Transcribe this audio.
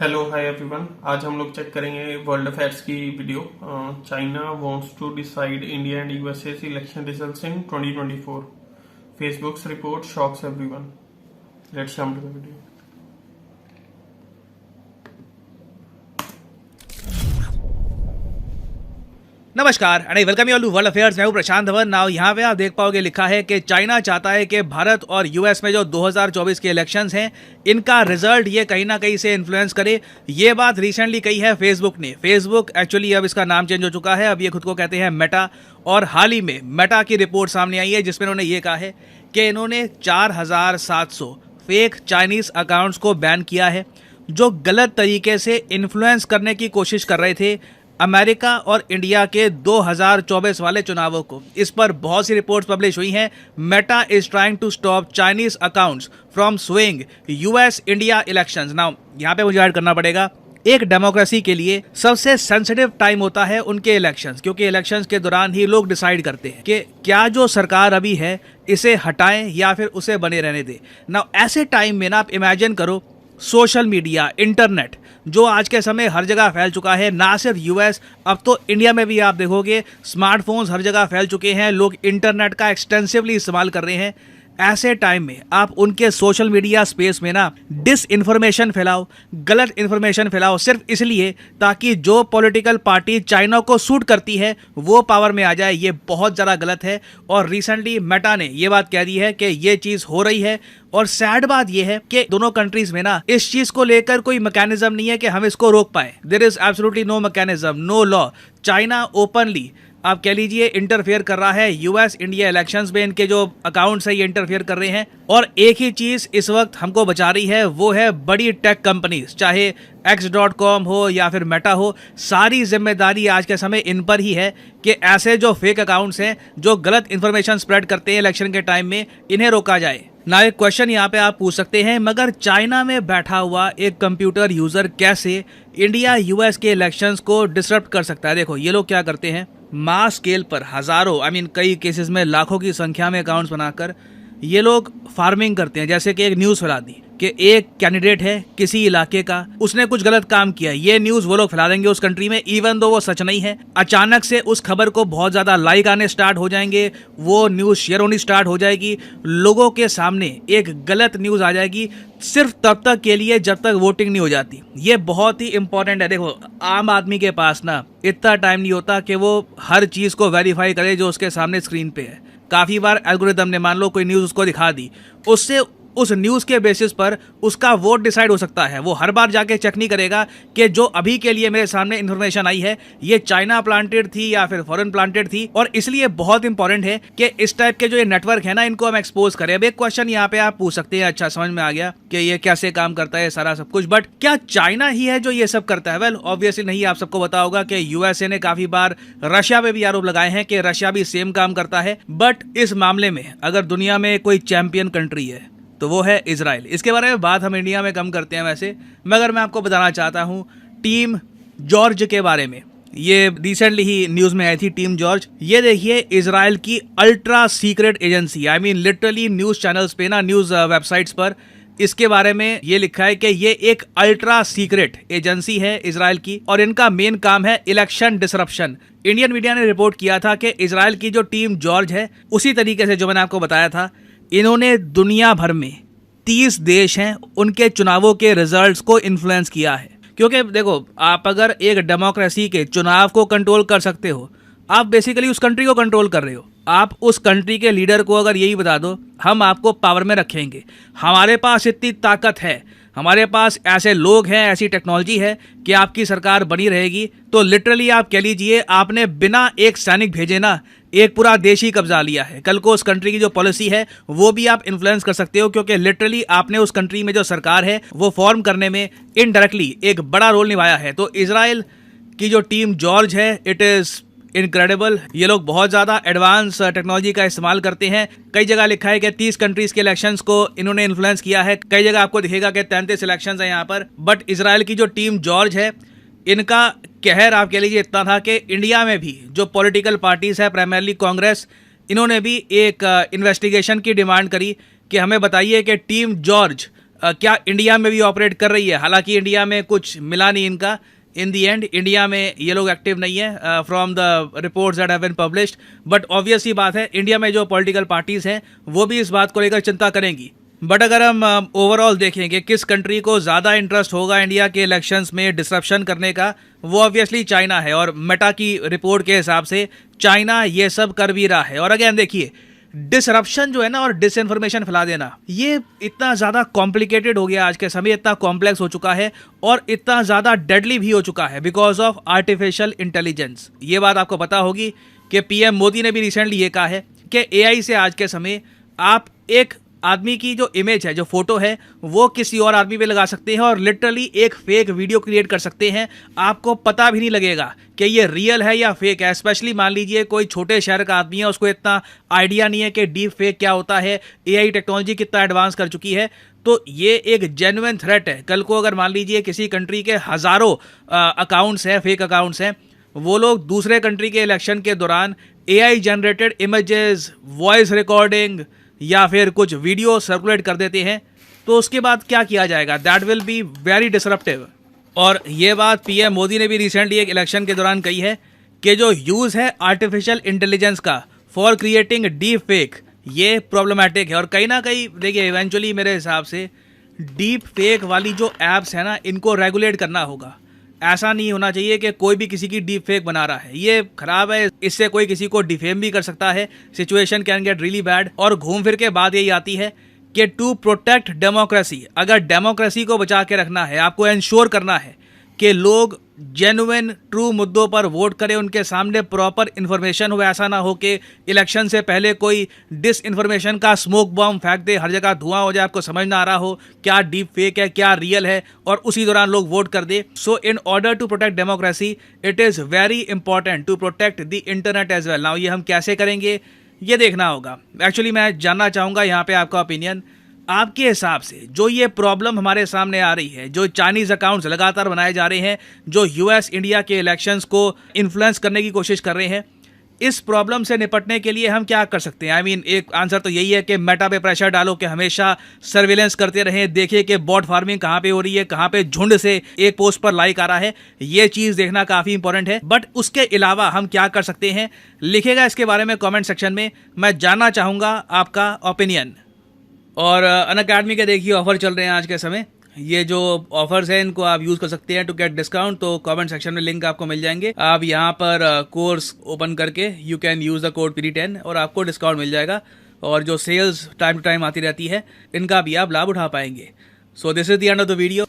Hello hi everyone. आज हम लोग चेक करेंगे वर्ल्ड अफेयर्स की video. China wants to decide India and USA election results in 2024। Facebook's report shocks everyone. Let's jump to the video. नमस्कार and welcome you all to world affairs. मैं हूं प्रशांत Dhawan. Now यहाँ पे आप देख पाओगे लिखा है कि चाइना चाहता है कि भारत और यूएस में जो 2024 के इलेक्शंस हैं इनका रिजल्ट ये कहीं ना कहीं से इन्फ्लुएंस करे। ये बात रिसेंटली कही है फेसबुक ने। फेसबुक एक्चुअली अब इसका नाम चेंज हो चुका है, अब ये खुद को कहते हैं मेटा। और हाल ही में मेटा की रिपोर्ट सामने आई है जिसमें उन्होंने ये कहा है कि इन्होंने 4700 फेक चाइनीज अकाउंट्स को बैन किया है जो गलत तरीके से इन्फ्लुएंस करने की कोशिश कर रहे थे अमेरिका और इंडिया के 2024 वाले चुनावों को। इस पर बहुत सी रिपोर्ट्स पब्लिश हुई हैं। Meta is trying to stop Chinese accounts from swing US India elections. Now यहाँ पे मुझे ऐड करना पड़ेगा, एक डेमोक्रेसी के लिए सबसे सेंसिटिव टाइम होता है उनके इलेक्शंस, क्योंकि इलेक्शंस के दौरान ही लोग डिसाइड करते हैं कि क्या जो सरकार अभी है इसे हटाएं या फिर उसे बने रहने दें। नाउ ऐसे टाइम में ना आप इमेजिन करो, सोशल मीडिया, इंटरनेट जो आज के समय हर जगह फैल चुका है, ना सिर्फ यूएस, अब तो इंडिया में भी आप देखोगे स्मार्टफोन्स हर जगह फैल चुके हैं, लोग इंटरनेट का एक्सटेंसिवली इस्तेमाल कर रहे हैं। ऐसे टाइम में आप उनके सोशल मीडिया स्पेस में ना डिस इन्फॉर्मेशन फैलाओ, गलत इन्फॉर्मेशन फैलाओ, सिर्फ इसलिए ताकि जो पॉलिटिकल पार्टी चाइना को सूट करती है वो पावर में आ जाए। ये बहुत ज़्यादा गलत है और रिसेंटली मेटा ने ये बात कह दी है कि ये चीज़ हो रही है। और सैड बात यह है कि दोनों कंट्रीज में ना इस चीज को लेकर कोई मैकेनिज्म नहीं है कि हम इसको रोक पाए। There is absolutely no mechanism, no law. China openly आप कह लीजिए इंटरफेयर कर रहा है यूएस इंडिया इलेक्शंस में, इनके जो अकाउंट्स है ये इंटरफेयर कर रहे हैं। और एक ही चीज इस वक्त हमको बचा रही है, वो है बड़ी टेक कंपनीज, चाहे x.com हो या फिर मेटा हो। सारी जिम्मेदारी आज के समय इन पर ही है कि ऐसे जो फेक अकाउंट्स हैं जो गलत इंफॉर्मेशन स्प्रेड करते हैं इलेक्शन के टाइम में, इन्हें रोका जाए ना। एक क्वेश्चन यहाँ पे आप पूछ सकते हैं, मगर चाइना में बैठा हुआ एक कंप्यूटर यूजर कैसे इंडिया यूएस के इलेक्शंस को डिसरप्ट कर सकता है? देखो ये लोग क्या करते हैं, मास स्केल पर हजारों कई केसेस में लाखों की संख्या में अकाउंट्स बनाकर ये लोग फार्मिंग करते हैं। जैसे कि एक न्यूज़ फैला दी कि एक कैंडिडेट है किसी इलाके का, उसने कुछ गलत काम किया, ये न्यूज़ वो लोग फैला देंगे उस कंट्री में, इवन दो वो सच नहीं है। अचानक से उस खबर को बहुत ज़्यादा लाइक आने स्टार्ट हो जाएंगे, वो न्यूज़ शेयर होनी स्टार्ट हो जाएगी, लोगों के सामने एक गलत न्यूज़ आ जाएगी, सिर्फ तब तक के लिए जब तक वोटिंग नहीं हो जाती। ये बहुत ही इंपॉर्टेंट है। देखो आम आदमी के पास ना इतना टाइम नहीं होता कि वो हर चीज़ को वेरीफाई करे जो उसके सामने स्क्रीन पे है। काफ़ी बार एल्गोरिदम ने मान लो कोई न्यूज़ उसको दिखा दी, उससे उस न्यूज़ के बेसिस पर उसका वोट डिसाइड हो सकता है। वो हर बार जाके चेक नहीं करेगा कि जो अभी के लिए मेरे सामने इन्फॉर्मेशन आई है ये चाइना प्लांटेड थी या फिर फॉरेन प्लांटेड थी। और इसलिए बहुत इंपॉर्टेंट है कि इस टाइप के जो ये नेटवर्क है ना इनको हम एक्सपोज करें। अब एक क्वेश्चन यहाँ पे आप पूछ सकते हैं, अच्छा समझ में आ गया कि ये कैसे काम करता है सारा सब कुछ, बट क्या चाइना ही है जो ये सब करता है? वेल ऑब्वियसली नहीं। आप सबको पता होगा कि यूएसए ने काफी बार रशिया पे भी आरोप लगाए हैं कि रशिया भी सेम काम करता है। बट इस मामले में अगर दुनिया में कोई चैंपियन कंट्री है तो वो है इजराइल। इसके बारे में बात हम इंडिया में कम करते हैं वैसे, मगर मैं आपको बताना चाहता हूँ टीम जॉर्ज के बारे में। ये रिसेंटली ही न्यूज़ में आई थी टीम जॉर्ज। ये देखिए इजराइल की ultra secret agency, literally news channels पे ना, न्यूज़ वेबसाइट्स पर इसके बारे में ये लिखा है कि ये एक अल्ट्रा सीक्रेट एजेंसी है इजराइल की और इनका मेन काम है इलेक्शन डिसरप्शन। इंडियन मीडिया ने रिपोर्ट किया था कि इजराइल की जो टीम जॉर्ज है उसी तरीके से जो मैंने आपको बताया था, इन्होंने दुनिया भर में 30 देश हैं उनके चुनावों के रिजल्ट्स को इन्फ्लुएंस किया है। क्योंकि देखो आप अगर एक डेमोक्रेसी के चुनाव को कंट्रोल कर सकते हो, आप बेसिकली उस कंट्री को कंट्रोल कर रहे हो। आप उस कंट्री के लीडर को अगर यही बता दो हम आपको पावर में रखेंगे, हमारे पास इतनी ताकत है, हमारे पास ऐसे लोग हैं, ऐसी टेक्नोलॉजी है कि आपकी सरकार बनी रहेगी, तो लिटरली आप कह लीजिए आपने बिना एक सैनिक भेजे ना एक पूरा देश ही कब्जा लिया है। कल को उस कंट्री की जो पॉलिसी है वो भी आप इन्फ्लुएंस कर सकते हो, क्योंकि लिटरली आपने उस कंट्री में जो सरकार है वो फॉर्म करने में इनडायरेक्टली एक बड़ा रोल निभाया है। तो इजराइल की जो टीम जॉर्ज है इट इज़ इनक्रेडिबल। ये लोग बहुत ज़्यादा एडवांस टेक्नोलॉजी का इस्तेमाल करते हैं। कई जगह लिखा है कि 30 कंट्रीज़ के इलेक्शंस को इन्होंने इन्फ्लुएंस किया है। कई जगह आपको दिखेगा कि 33 इलेक्शंस हैं यहाँ पर। बट इजराइल की जो टीम जॉर्ज है इनका कहर आप कह लीजिए इतना था कि इंडिया में भी जो पॉलिटिकल पार्टीज़ है, प्राइमरली कांग्रेस, इन्होंने भी एक इन्वेस्टिगेशन की डिमांड करी कि हमें बताइए कि टीम जॉर्ज क्या इंडिया में भी ऑपरेट कर रही है? हालांकि इंडिया में कुछ मिला नहीं इनका इन दी एंड, इंडिया में ये लोग एक्टिव नहीं है from the reports that have been published. But obvious ही बात है, इंडिया में जो पॉलिटिकल पार्टीज हैं वो भी इस बात को लेकर चिंता करेंगी। बट अगर हम ओवरऑल देखेंगे किस कंट्री को ज़्यादा इंटरेस्ट होगा इंडिया के इलेक्शंस में डिसरप्शन करने का, वो ऑब्वियसली चाइना है। और मेटा की रिपोर्ट के हिसाब से चाइना ये सब कर भी रहा है। और अगेन देखिए, डिसरप्शन जो है ना और डिसइंफॉर्मेशन फैला देना, ये इतना ज़्यादा कॉम्प्लिकेटेड हो गया आज के समय, इतना कॉम्प्लेक्स हो चुका है और इतना ज़्यादा डेडली भी हो चुका है बिकॉज ऑफ आर्टिफिशियल इंटेलिजेंस। ये बात आपको पता होगी कि पीएम मोदी ने भी रिसेंटली ये कहा है कि एआई से आज के समय आप एक आदमी की जो इमेज है, जो फोटो है, वो किसी और आदमी पे लगा सकते हैं और लिटरली एक फेक वीडियो क्रिएट कर सकते हैं। आपको पता भी नहीं लगेगा कि ये रियल है या फेक है। स्पेशली मान लीजिए कोई छोटे शहर का आदमी है, उसको इतना आइडिया नहीं है कि डीप फेक क्या होता है, एआई टेक्नोलॉजी कितना एडवांस कर चुकी है। तो ये एक जेन्युइन थ्रेट है। कल को अगर मान लीजिए किसी कंट्री के हज़ारों अकाउंट्स हैं, फेक अकाउंट्स हैं, वो लोग दूसरे कंट्री के इलेक्शन के दौरान AI generated images, voice recording या फिर कुछ वीडियो सर्कुलेट कर देते हैं, तो उसके बाद क्या किया जाएगा? That will be very disruptive. और ये बात पीएम मोदी ने भी रिसेंटली एक इलेक्शन के दौरान कही है कि जो यूज़ है आर्टिफिशियल इंटेलिजेंस का फॉर क्रिएटिंग डीप फेक, ये प्रॉब्लमेटिक है। और कहीं ना कहीं देखिए, इवेंचुअली मेरे हिसाब से डीप फेक वाली जो एप्स है ना, इनको रेगुलेट करना होगा। ऐसा नहीं होना चाहिए कि कोई भी किसी की डीप फेक बना रहा है, ये खराब है। इससे कोई किसी को डिफेम भी कर सकता है। Situation can get really bad. और घूम फिर के बात यही आती है कि टू प्रोटेक्ट डेमोक्रेसी, अगर डेमोक्रेसी को बचा के रखना है, आपको इंश्योर करना है कि लोग जेन्युइन ट्रू मुद्दों पर वोट करें, उनके सामने प्रॉपर इन्फॉर्मेशन हो। ऐसा ना हो कि इलेक्शन से पहले कोई डिस इन्फॉर्मेशन का स्मोक बॉम्ब फेंक दे, हर जगह धुआं हो जाए, आपको समझ ना आ रहा हो क्या डीप फेक है क्या रियल है, और उसी दौरान लोग वोट कर दे। So in order to protect democracy it is very important to protect the internet as well. Now ये हम कैसे करेंगे, ये देखना होगा। एक्चुअली मैं जानना चाहूँगा यहाँ पे आपका ओपिनियन। आपके हिसाब से जो ये प्रॉब्लम हमारे सामने आ रही है, जो चाइनीज़ अकाउंट्स लगातार बनाए जा रहे हैं, जो यूएस इंडिया के इलेक्शंस को इन्फ्लुएंस करने की कोशिश कर रहे हैं, इस प्रॉब्लम से निपटने के लिए हम क्या कर सकते हैं? एक आंसर तो यही है कि मेटा पे प्रेशर डालो कि हमेशा सर्विलेंस करते रहें, देखिए कि बॉट फार्मिंग कहाँ पे हो रही है, कहाँ पे झुंड से एक पोस्ट पर लाइक आ रहा है। ये चीज़ देखना काफ़ी इंपॉर्टेंट है। बट उसके अलावा हम क्या कर सकते हैं, लिखेगा इसके बारे में कॉमेंट सेक्शन में। मैं जानना चाहूँगा आपका ओपिनियन। और अनअकैडमी के देखिए ऑफर चल रहे हैं आज के समय। ये जो ऑफर्स हैं इनको आप यूज़ कर सकते हैं टू गेट डिस्काउंट। तो कमेंट सेक्शन में लिंक आपको मिल जाएंगे। आप यहाँ पर कोर्स ओपन करके you can use the code PD10 और आपको डिस्काउंट मिल जाएगा। और जो सेल्स टाइम टू टाइम आती रहती है, इनका भी आप लाभ उठा पाएंगे। So this is the end of the video.